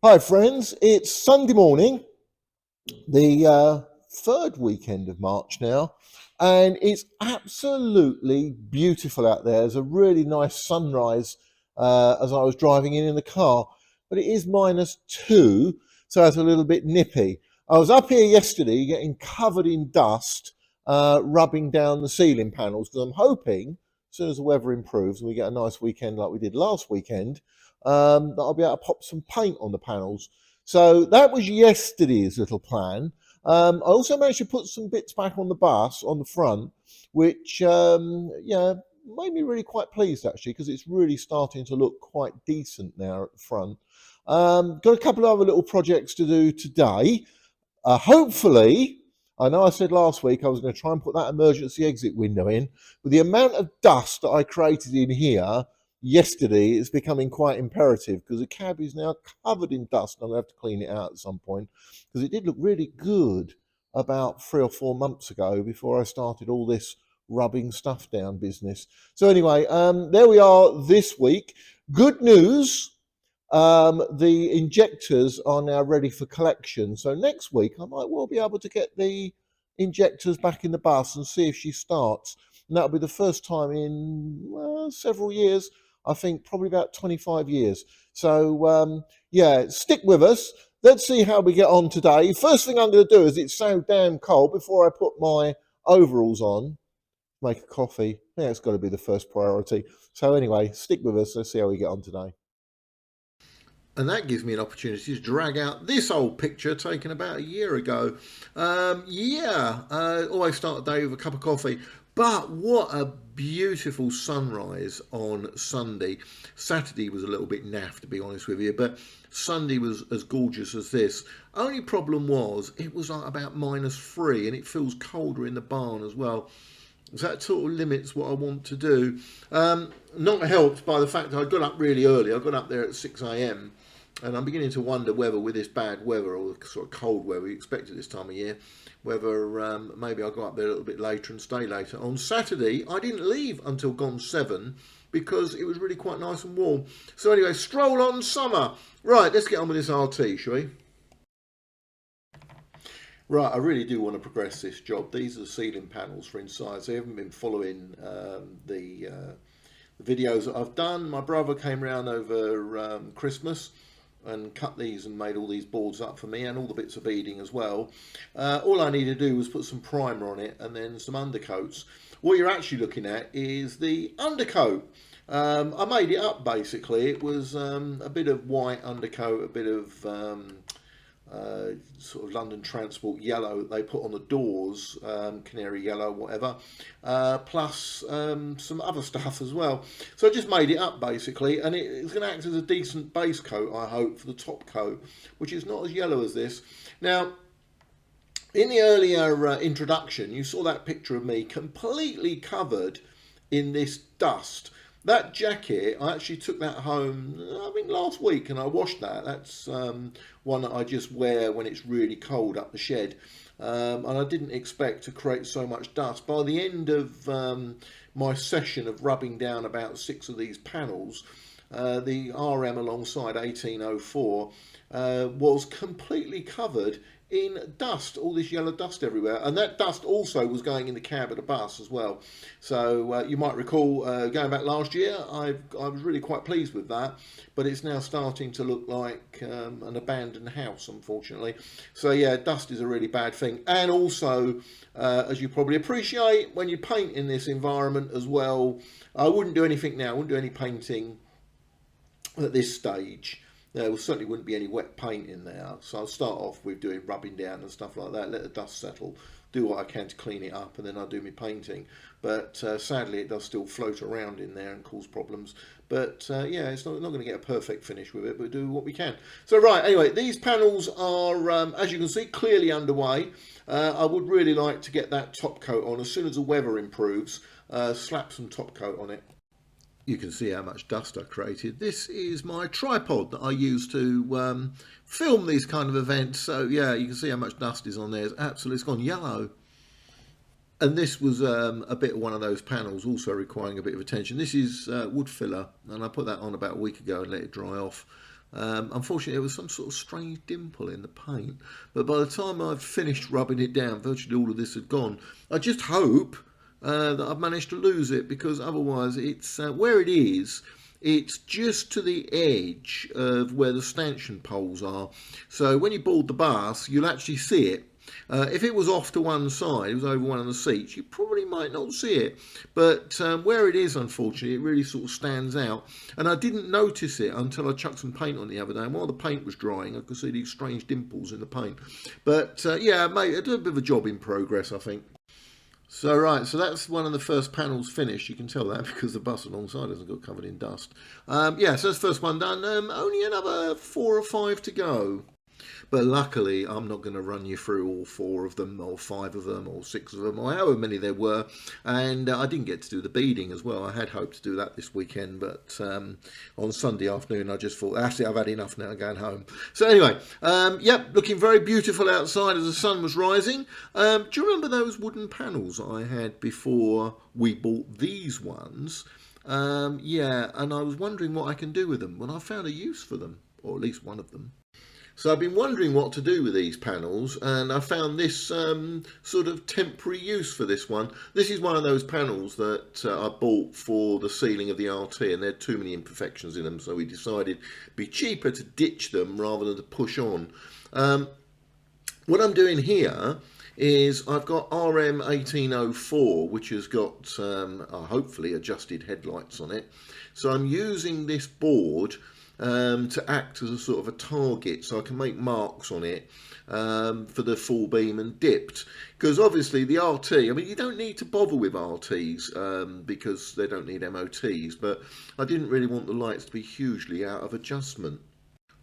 Hi friends, it's Sunday morning, the third weekend of March now, and it's absolutely beautiful out there. There's a really nice sunrise as I was driving in the car, but it is -2, so it's a little bit nippy. I was up here yesterday getting covered in dust, rubbing down the ceiling panels because I'm hoping as soon as the weather improves and we get a nice weekend like we did last weekend, that I'll be able to pop some paint on the panels. So that was yesterday's little plan. I also managed to put some bits back on the bus on the front, which yeah, made me really quite pleased actually because it's really starting to look quite decent now at the front. Got a couple of other little projects to do today. Hopefully, I know I said last week I was going to try and put that emergency exit window in, but the amount of dust that I created in here yesterday is becoming quite imperative because the cab is now covered in dust and I'm going to have to clean it out at some point because it did look really good about 3 or 4 months ago before I started all this rubbing stuff down business. So anyway, there we are this week. Good news. The injectors are now ready for collection. So next week I might well be able to get the injectors back in the bus and see if she starts. And that'll be the first time in several years. I think probably about 25 years. So yeah, stick with us. Let's see how we get on today. First thing I'm going to do is it's so damn cold before I put my overalls on, make a coffee. Yeah, it's got to be the first priority. So anyway, stick with us. Let's see how we get on today. And that gives me an opportunity to drag out this old picture taken about a year ago. Always start a day with a cup of coffee. But what a beautiful sunrise on Sunday. Saturday was a little bit naff, to be honest with you, but Sunday was as gorgeous as this. Only problem was it was like about -3 and it feels colder in the barn as well. So that sort of limits what I want to do. Not helped by the fact that I got up really early. I got up there at 6 a.m. and I'm beginning to wonder whether with this bad weather or sort of cold weather we expect at this time of year, whether maybe I'll go up there a little bit later and stay later. On Saturday, I didn't leave until gone 7 because it was really quite nice and warm. So anyway, stroll on summer. Right, let's get on with this RT, shall we? Right, I really do want to progress this job. These are the ceiling panels for inside. So you haven't been following the videos that I've done. My brother came round over Christmas and cut these and made all these boards up for me and all the bits of beading as well. All I need to do was put some primer on it and then some undercoats. What you're actually looking at is the undercoat. I made it up basically. It was a bit of white undercoat, a bit of sort of London Transport yellow that they put on the doors, canary yellow, whatever, plus some other stuff as well. So I just made it up basically, and it's going to act as a decent base coat, I hope, for the top coat, which is not as yellow as this. Now, in the earlier introduction, you saw that picture of me completely covered in this dust. That jacket, I actually took that home, I think last week, and I washed that. That's one that I just wear when it's really cold up the shed. And I didn't expect to create so much dust. By the end of my session of rubbing down about 6 of these panels, the RM alongside 1804 was completely covered in dust, all this yellow dust everywhere, and that dust also was going in the cab of the bus as well. So you might recall going back last year, I was really quite pleased with that, but it's now starting to look like an abandoned house, unfortunately. So yeah, dust is a really bad thing, and also as you probably appreciate, when you paint in this environment as well, I wouldn't do anything now, I wouldn't do any painting at this stage. There certainly wouldn't be any wet paint in there, so I'll start off with doing rubbing down and stuff like that, let the dust settle, do what I can to clean it up, and then I'll do my painting. But sadly it does still float around in there and cause problems. But yeah, it's not going to get a perfect finish with it, but do what we can. So right, anyway, these panels are, as you can see, clearly underway. I would really like to get that top coat on as soon as the weather improves, slap some top coat on it. You can see how much dust I created. This is my tripod that I use to film these kind of events. So yeah, you can see how much dust is on there. It's gone yellow. And this was a bit of one of those panels also requiring a bit of attention. This is wood filler, and I put that on about a week ago and let it dry off. Unfortunately, there was some sort of strange dimple in the paint, but by the time I've finished rubbing it down, virtually all of this had gone. I just hope that I've managed to lose it, because otherwise it's where it is. It's just to the edge of where the stanchion poles are. So when you board the bus, you'll actually see it. If it was off to one side, it was over one of the seats, you probably might not see it. But where it is, unfortunately, it really sort of stands out. And I didn't notice it until I chucked some paint on the other day. And while the paint was drying, I could see these strange dimples in the paint. But yeah, mate, I did a bit of a job in progress, I think. So right, so that's one of the first panels finished. You can tell that because the bus alongside hasn't got covered in dust. Yeah, so that's the first one done. Only another 4 or 5 to go. But luckily, I'm not going to run you through all 4 of them, or 5 of them, or 6 of them, or however many there were. And I didn't get to do the beading as well. I had hoped to do that this weekend, but on Sunday afternoon, I just thought, that's it, I've had enough now, going home. So anyway, yep, looking very beautiful outside as the sun was rising. Do you remember those wooden panels I had before we bought these ones? Yeah, and I was wondering what I can do with them. Well, I found a use for them, or at least one of them. So I've been wondering what to do with these panels, and I found this sort of temporary use for this one. This is one of those panels that I bought for the ceiling of the RT, and there are too many imperfections in them, so we decided it'd be cheaper to ditch them rather than to push on. What I'm doing here is I've got RM1804, which has got hopefully adjusted headlights on it. So I'm using this board to act as a sort of a target, so I can make marks on it for the full beam and dipped. Because obviously the RT, I mean, you don't need to bother with RTs because they don't need MOTs, but I didn't really want the lights to be hugely out of adjustment.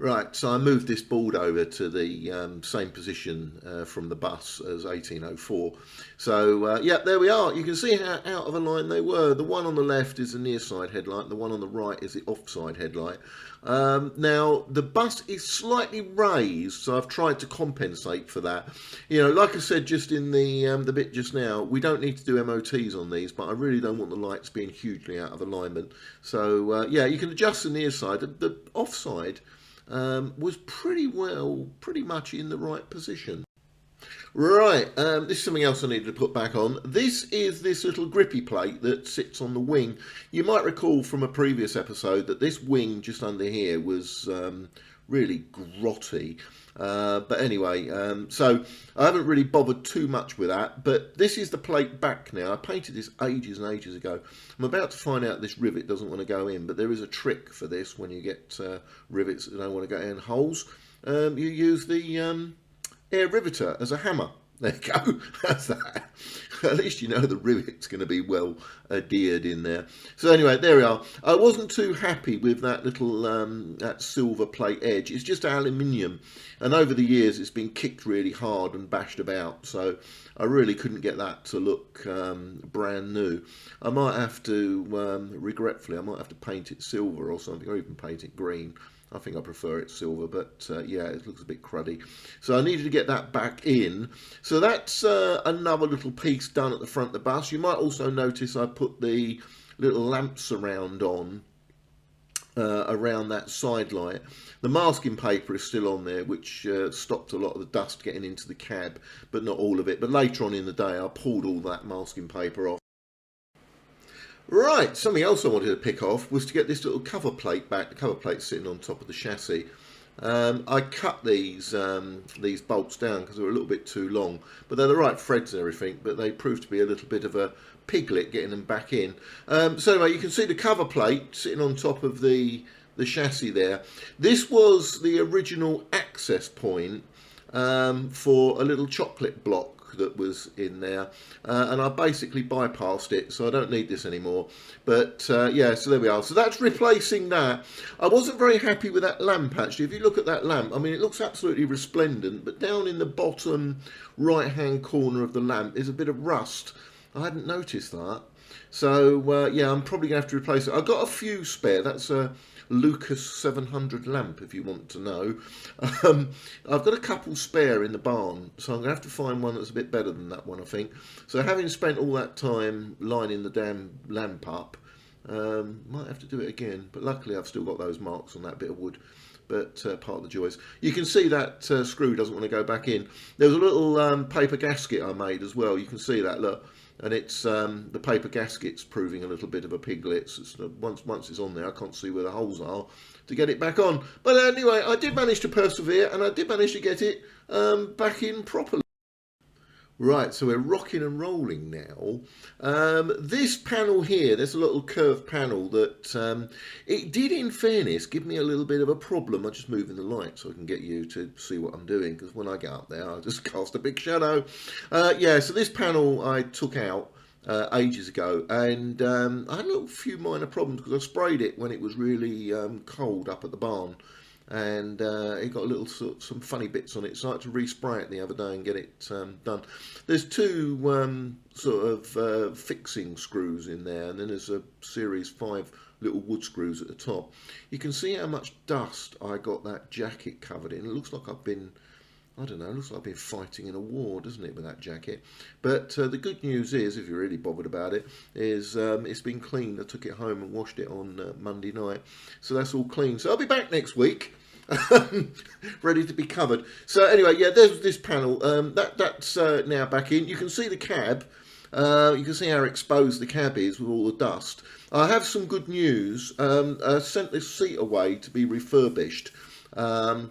Right, so I moved this board over to the same position from the bus as 1804. So, yeah, there we are. You can see how out of a line they were. The one on the left is the near side headlight, and the one on the right is the offside headlight. Now, the bus is slightly raised, so I've tried to compensate for that. You know, like I said just in the bit just now, we don't need to do MOTs on these, but I really don't want the lights being hugely out of alignment. So, yeah, you can adjust the near side. The offside was pretty much in the right position. Right, this is something else I needed to put back on. This is this little grippy plate that sits on the wing. You might recall from a previous episode that this wing just under here was really grotty. But anyway, so I haven't really bothered too much with that, but this is the plate back now. I painted this ages and ages ago. I'm about to find out this rivet doesn't want to go in, but there is a trick for this when you get rivets that don't want to go in holes. You use the air riveter as a hammer. There you go, that's that. At least you know the rivet's going to be well adhered in there. So anyway, there we are. I wasn't too happy with that little that silver plate edge. It's just aluminium, and over the years it's been kicked really hard and bashed about, so I really couldn't get that to look brand new. I might have to, regretfully, I might have to paint it silver or something, or even paint it green. I think I prefer it silver, but yeah, it looks a bit cruddy. So I needed to get that back in. So that's another little piece done at the front of the bus. You might also notice I put the little lamp surround on around that side light. The masking paper is still on there, which stopped a lot of the dust getting into the cab, but not all of it. But later on in the day, I pulled all that masking paper off. Right, something else I wanted to pick off was to get this little cover plate back. The cover plate's sitting on top of the chassis. I cut these bolts down because they were a little bit too long, but they're the right threads and everything, but they proved to be a little bit of a piglet getting them back in. So anyway, you can see the cover plate sitting on top of the chassis there. This was the original access point for a little chocolate block that was in there, and I basically bypassed it, so I don't need this anymore. But yeah, so there we are. So that's replacing that. I wasn't very happy with that lamp, actually. If you look at that lamp, I mean, it looks absolutely resplendent, but down in the bottom right hand corner of the lamp is a bit of rust. I hadn't noticed that. So yeah, I'm probably gonna have to replace it. I've got a few spare. That's a Lucas 700 lamp, if you want to know. I've got a couple spare in the barn, so I'm going to have to find one that's a bit better than that one, I think. So having spent all that time lining the damn lamp up, Might have to do it again, but luckily I've still got those marks on that bit of wood. But part of the joys. You can see that screw doesn't want to go back in. There was a little paper gasket I made as well. You can see that, look. And it's the paper gasket's proving a little bit of a piglet. Once it's on there, I can't see where the holes are to get it back on. But anyway, I did manage to persevere, and I did manage to get it back in properly. Right, so we're rocking and rolling now. This panel here, there's a little curved panel that it did, in fairness, give me a little bit of a problem. I'm just moving the light so I can get you to see what I'm doing, because when I get up there, I just cast a big shadow. Yeah, so this panel I took out ages ago, and I had a few minor problems because I sprayed it when it was really cold up at the barn. And it got a little some funny bits on it, so I had to respray it the other day and get it done. There's two sort of fixing screws in there, and then there's a series 5 little wood screws at the top. You can see how much dust I got that jacket covered in. It looks like I've been, I don't know, it looks like I've been fighting in a war, doesn't it, with that jacket? But the good news is, if you're really bothered about it, is it's been cleaned. I took it home and washed it on Monday night. So that's all clean. So I'll be back next week. Ready to be covered. So anyway, yeah, there's this panel. That's now back in. You can see the cab. You can see how exposed the cab is with all the dust. I have some good news. I sent this seat away to be refurbished. However,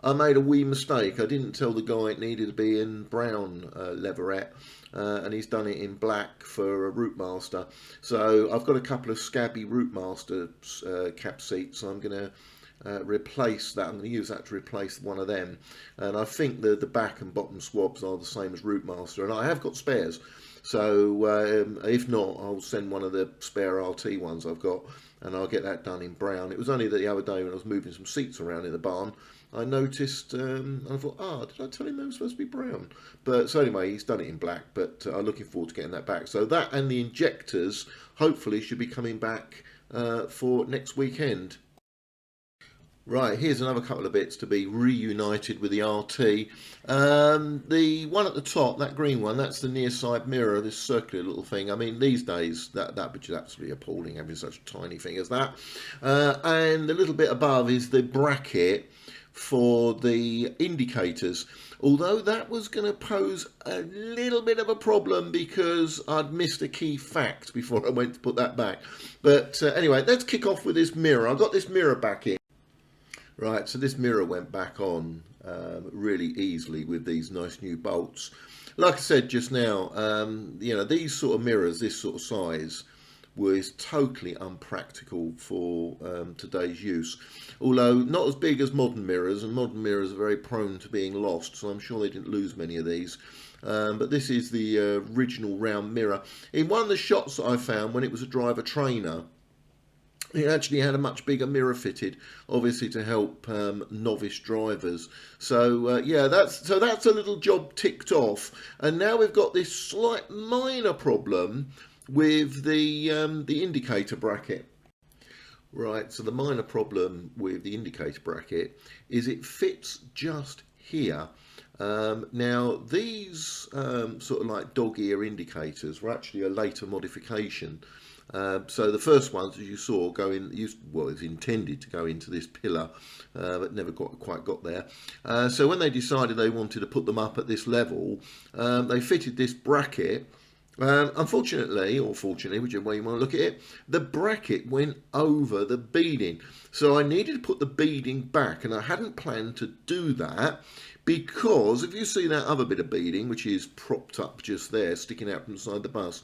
I made a wee mistake. I didn't tell the guy it needed to be in brown leatherette. And he's done it in black for a Routemaster. So I've got a couple of scabby Routemaster cab seats. So I'm going to replace that. I'm going to use that to replace one of them. And I think the back and bottom swabs are the same as Routemaster. And I have got spares. So if not, I'll send one of the spare RT ones I've got, and I'll get that done in brown. It was only the other day when I was moving some seats around in the barn, I noticed, and I thought, did I tell him they were supposed to be brown? But so anyway, he's done it in black, but I'm looking forward to getting that back. So that and the injectors hopefully should be coming back for next weekend. Right, here's another couple of bits to be reunited with the RT. The one at the top, that green one, that's the near side mirror, this circular little thing. I mean, these days, that would be absolutely appalling, having such a tiny thing as that. And the little bit above is the bracket for the indicators. Although that was going to pose a little bit of a problem because I'd missed a key fact before I went to put that back. But anyway, let's kick off with this mirror. I got this mirror back in. Right, so this mirror went back on really easily with these nice new bolts. Like I said just now, you know, these sort of mirrors, this sort of size, was totally unpractical for today's use. Although not as big as modern mirrors, and modern mirrors are very prone to being lost, so I'm sure they didn't lose many of these. But this is the original round mirror. In one of the shots that I found when it was a driver trainer, it actually had a much bigger mirror fitted, obviously to help novice drivers. So yeah, that's a little job ticked off. And now we've got this slight minor problem with the indicator bracket. Right, so the minor problem with the indicator bracket is it fits just here. Now these sort of like dog ear indicators were actually a later modification. So the first ones, as you saw, well, it was intended to go into this pillar, but never quite got there. So when they decided they wanted to put them up at this level, they fitted this bracket. Unfortunately, or fortunately, whichever way you want to look at it, the bracket went over the beading. So I needed to put the beading back, and I hadn't planned to do that because if you see that other bit of beading, which is propped up just there, sticking out from inside the bus,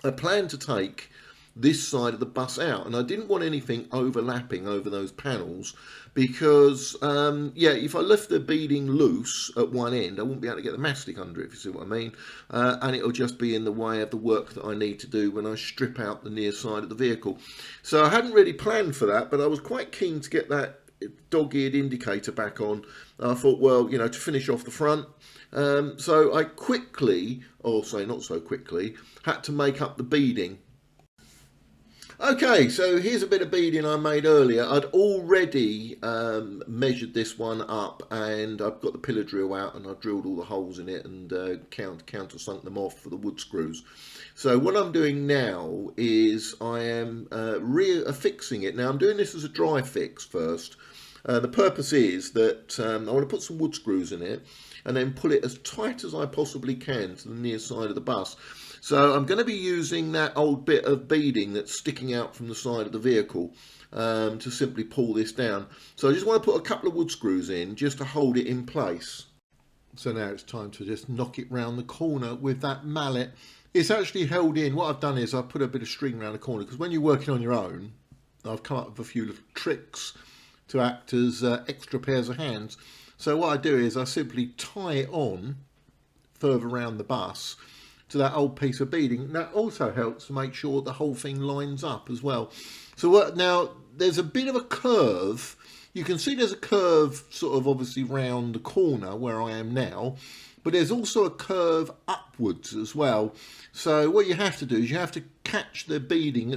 I planned to take this side of the bus out, and I didn't want anything overlapping over those panels because yeah, if I left the beading loose at one end, I wouldn't be able to get the mastic under it, if you see what I mean, and it'll just be in the way of the work that I need to do when I strip out the near side of the vehicle. So I hadn't really planned for that, but I was quite keen to get that dog-eared indicator back on. I thought, well, you know, to finish off the front. So I quickly, or say not so quickly, had to make up the beading. Okay, so here's a bit of beading I made earlier. I'd already measured this one up, and I've got the pillar drill out, and I drilled all the holes in it and countersunk them off for the wood screws. So what I'm doing now is I am re-affixing it. Now I'm doing this as a dry fix first. The purpose is that I want to put some wood screws in it and then pull it as tight as I possibly can to the near side of the bus. So I'm going to be using that old bit of beading that's sticking out from the side of the vehicle to simply pull this down. So I just want to put a couple of wood screws in just to hold it in place. So now it's time to just knock it round the corner with that mallet. It's actually held in. What I've done is I've put a bit of string around the corner, because when you're working on your own, I've come up with a few little tricks to act as extra pairs of hands. So what I do is I simply tie it on further around the bus to that old piece of beading. That also helps to make sure the whole thing lines up as well. So now there's a bit of a curve. You can see there's a curve sort of obviously round the corner where I am now, but there's also a curve upwards as well. So what you have to do is you have to catch the beading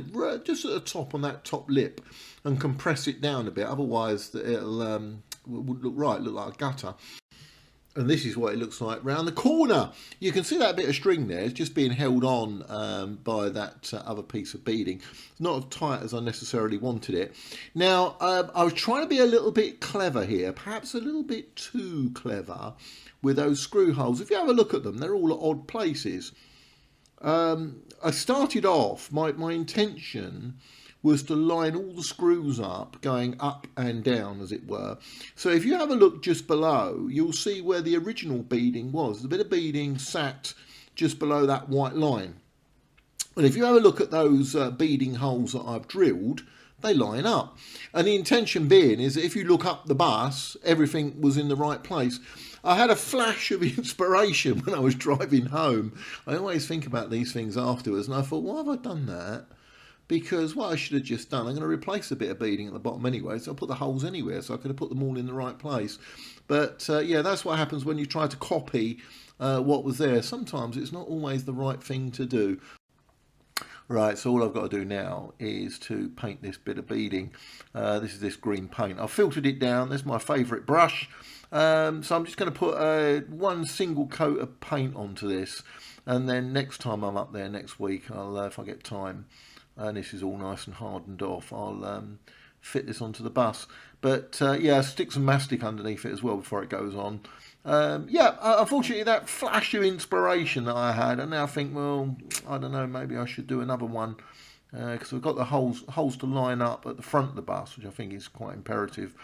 just at the top on that top lip and compress it down a bit, otherwise it'll wouldn't look right, look like a gutter. And this is what it looks like round the corner. You can see that bit of string there. It's just being held on by that other piece of beading. It's not as tight as I necessarily wanted it. Now, I was trying to be a little bit clever here, perhaps a little bit too clever with those screw holes. If you have a look at them, they're all at odd places. I started off, my intention was to line all the screws up, going up and down as it were. So if you have a look just below, you'll see where the original beading was. The bit of beading sat just below that white line. And if you have a look at those beading holes that I've drilled, they line up. And the intention being is that if you look up the bus, everything was in the right place. I had a flash of inspiration when I was driving home. I always think about these things afterwards, and I thought, why have I done that? Because what I should have just done, I'm going to replace a bit of beading at the bottom anyway, so I'll put the holes anywhere, so I could have put them all in the right place. But yeah, that's what happens when you try to copy what was there. Sometimes it's not always the right thing to do. Right, so all I've got to do now is to paint this bit of beading. This is this green paint. I've filtered it down. That's my favourite brush. So I'm just going to put one single coat of paint onto this. And then next time I'm up there next week, I'll, if I get time, and this is all nice and hardened off, I'll fit this onto the bus. But yeah, stick some mastic underneath it as well before it goes on. Yeah, unfortunately that flash of inspiration that I had, and now I think, well, I don't know, maybe I should do another one, because we've got the holes to line up at the front of the bus, which I think is quite imperative.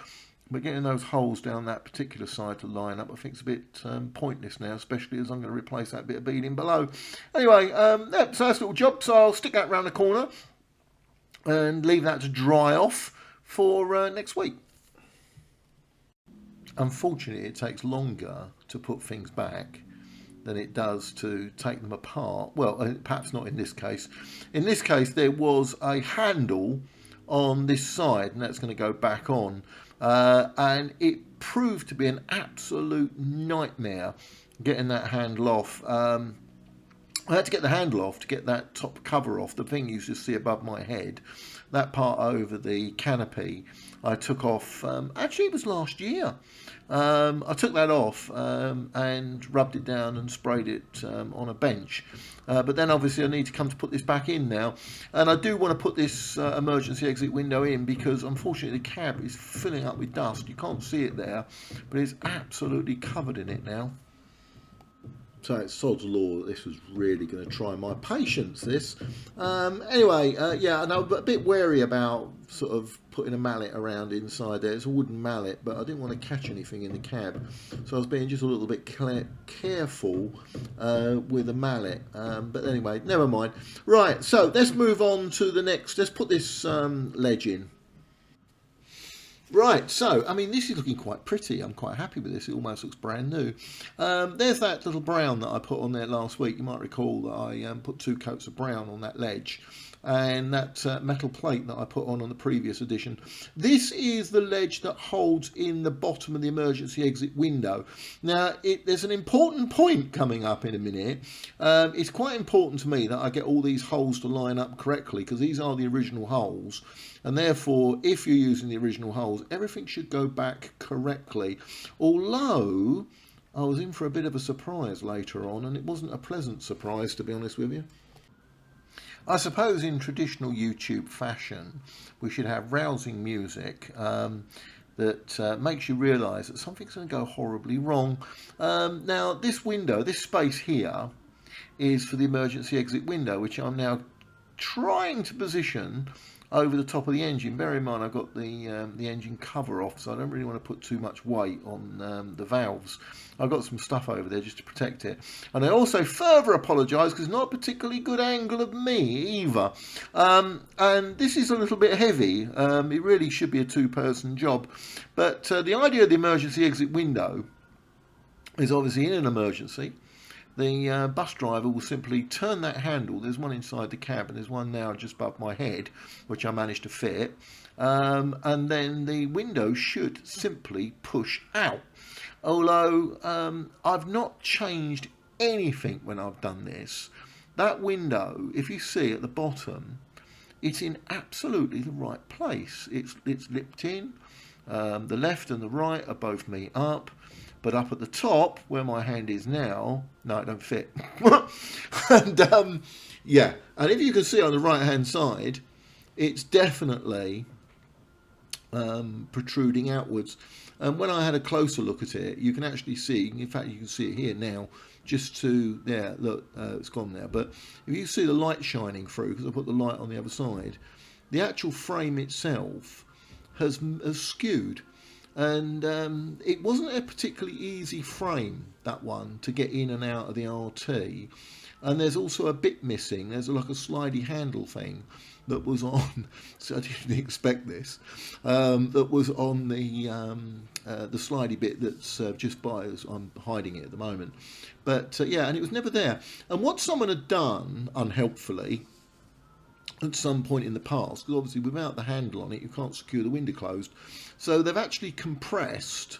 But getting those holes down that particular side to line up, I think it's a bit pointless now, especially as I'm going to replace that bit of beading below. Anyway, yeah, so that's a little job. So I'll stick that round the corner and leave that to dry off for next week. Unfortunately, it takes longer to put things back than it does to take them apart. Well, perhaps not in this case. In this case, there was a handle on this side, and that's going to go back on. And it proved to be an absolute nightmare getting that handle off. I had to get the handle off to get that top cover off, the thing you just see above my head. That part over the canopy I took off, actually it was last year. I took that off and rubbed it down and sprayed it on a bench. But then obviously I need to come to put this back in now. And I do want to put this emergency exit window in, because unfortunately the cab is filling up with dust. You can't see it there, but it's absolutely covered in it now. So it's sod's law that this was really going to try my patience, this. Anyway, yeah, and I'm a bit wary about sort of putting a mallet around inside there. It's a wooden mallet, but I didn't want to catch anything in the cab. So I was being just a little bit careful with the mallet. But anyway, never mind. Right, so let's move on to the next. Let's put this ledge in. Right, so, I mean, this is looking quite pretty. I'm quite happy with this. It almost looks brand new. There's that little brown that I put on there last week. You might recall that I put 2 coats of brown on that ledge. And that metal plate that I put on the previous edition. This is the ledge that holds in the bottom of the emergency exit window. Now, there's an important point coming up in a minute. It's quite important to me that I get all these holes to line up correctly, because these are the original holes. And therefore, if you're using the original holes, everything should go back correctly. Although, I was in for a bit of a surprise later on, and it wasn't a pleasant surprise, to be honest with you. I suppose in traditional YouTube fashion, we should have rousing music that makes you realise that something's going to go horribly wrong. Now, this window, this space here, is for the emergency exit window, which I'm now trying to position over the top of the engine. Bear in mind I've got the engine cover off, so I don't really want to put too much weight on the valves. I've got some stuff over there just to protect it. And I also further apologise because it's not a particularly good angle of me either. And this is a little bit heavy. It really should be a two-person job. But the idea of the emergency exit window is obviously in an emergency. The bus driver will simply turn that handle. There's one inside the cab and there's one now just above my head, which I managed to fit. And then the window should simply push out. Although I've not changed anything when I've done this. That window, if you see at the bottom, it's in absolutely the right place. It's lipped in. The left and the right are both meet up. But up at the top, where my hand is now, no, it don't fit. And yeah, and if you can see on the right-hand side, it's definitely protruding outwards. And when I had a closer look at it, you can actually see, in fact, you can see it here now, just to, yeah, look, it's gone now. But if you see the light shining through, because I put the light on the other side, the actual frame itself has skewed. And it wasn't a particularly easy frame, that one, to get in and out of the RT. And there's also a bit missing. There's like a slidey handle thing that was on, so I didn't expect this, that was on the slidey bit that's just by us. I'm hiding it at the moment. But yeah, and it was never there. And what someone had done, unhelpfully, at some point in the past, because obviously without the handle on it you can't secure the window closed, so they've actually compressed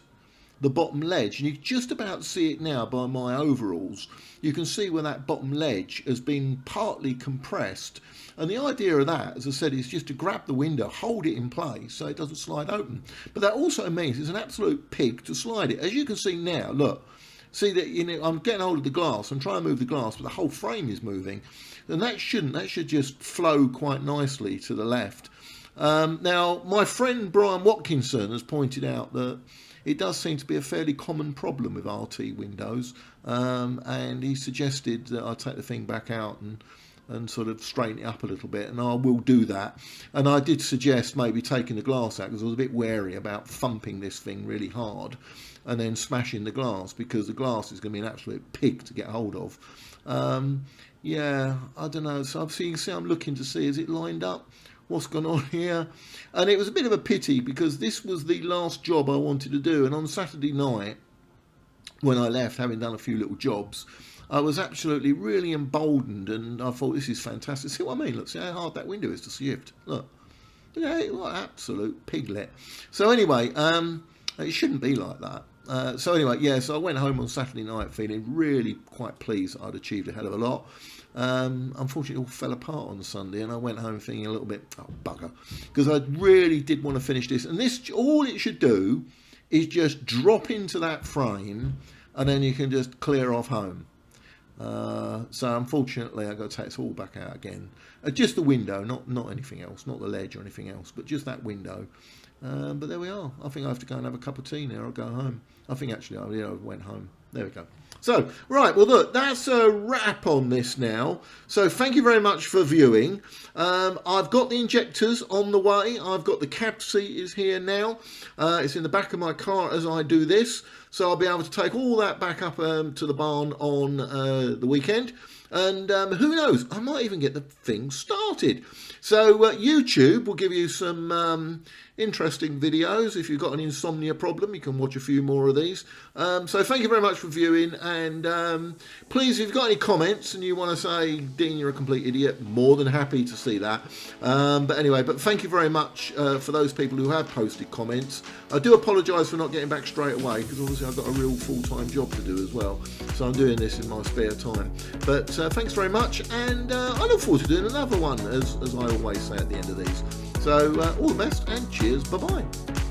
the bottom ledge, and you can just about see it now by my overalls. You can see where that bottom ledge has been partly compressed, and the idea of that, as I said, is just to grab the window, hold it in place so it doesn't slide open. But that also means it's an absolute pig to slide it. As you can see now, look, see that, you know, I'm getting hold of the glass, I'm trying to move the glass, but the whole frame is moving. And that should just flow quite nicely to the left. Now, my friend Brian Watkinson has pointed out that it does seem to be a fairly common problem with RT windows, and he suggested that I take the thing back out and sort of straighten it up a little bit, and I will do that. And I did suggest maybe taking the glass out, because I was a bit wary about thumping this thing really hard and then smashing the glass, because the glass is going to be an absolute pig to get hold of. Yeah, I don't know. So obviously you can see I'm looking to see, is it lined up? What's gone on here? And it was a bit of a pity, because this was the last job I wanted to do. And on Saturday night, when I left, having done a few little jobs, I was absolutely really emboldened, and I thought, this is fantastic. See what I mean? Look, see how hard that window is to shift. Look, yeah, what absolute piglet. So anyway, it shouldn't be like that. So anyway, yeah, so I went home on Saturday night feeling really quite pleased that I'd achieved a hell of a lot. Unfortunately, it all fell apart on Sunday, and I went home thinking a little bit, oh, bugger, because I really did want to finish this. And this, all it should do is just drop into that frame, and then you can just clear off home. So unfortunately, I've got to take this all back out again. Just the window, not anything else, not the ledge or anything else, but just that window. But there we are. I think I have to go and have a cup of tea now. I'll go home. I think actually I went home. There we go. So, right, well, look, that's a wrap on this now. So thank you very much for viewing. I've got the injectors on the way. I've got the cab seat is here now. It's in the back of my car as I do this. So I'll be able to take all that back up to the barn on the weekend. And who knows, I might even get the thing started. So YouTube will give you some interesting videos. If you've got an insomnia problem, you can watch a few more of these. So thank you very much for viewing, and please, if you've got any comments and you want to say, Dean, you're a complete idiot, more than happy to see that. But anyway, but thank you very much for those people who have posted comments. I do apologise for not getting back straight away, because obviously I've got a real full-time job to do as well, so I'm doing this in my spare time. But thanks very much, and I look forward to doing another one, as I always say at the end of these. So all the best, and cheers, bye-bye.